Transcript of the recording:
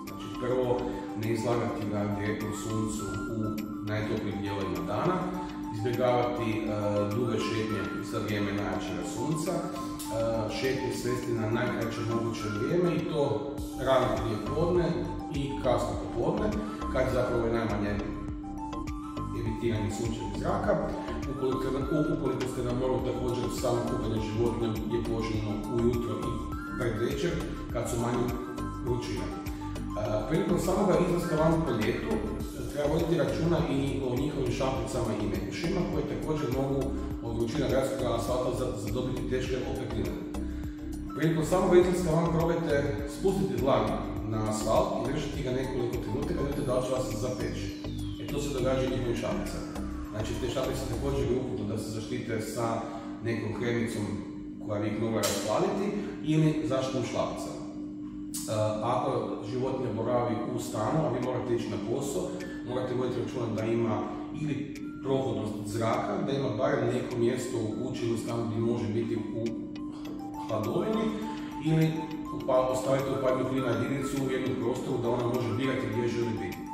Znači prvo, ne izlagati ga direktno suncu u najtoplijim dijelovima dana, izbjegavati duge šetnje za vrijeme najjačega sunca, šetnje svesti na najkraće moguće vrijeme i to rano prije podne i kasno popodne, kad zapravo je najmanje emitiranje sunčevog zraka. Ukoliko ste na moru, također samo kupanje životinja je poželjno ujutro i predvečer kad su manje vrućine. Prilikom samoga izlaska van po ljetu treba voditi računa i o njihovim šapicama i mekušima koje također mogu od vrućina gradskog asfalta zadobiti teške opekline. Prilikom samoga izlaska van probajte spustiti dlanu na asfalt i držati ga nekoliko trenutaka da vidite da li će vas zapeći. To se događa i njihovim šapicama. Znači, te šapice također je uputno da se zaštite sa nekom kremicom koja bi ih mogla rasplaviti ili zaštitnom šlapicama. Ako životinja boravi u stanu, a vi morate ići na posao, morate voditi računa da ima ili prohodnost zraka, da ima barem neko mjesto u kući ili u stanu gdje može biti u hladovini ili ostavite upadnu klima jedinicu u jednom prostoru da ona može birati gdje želi biti.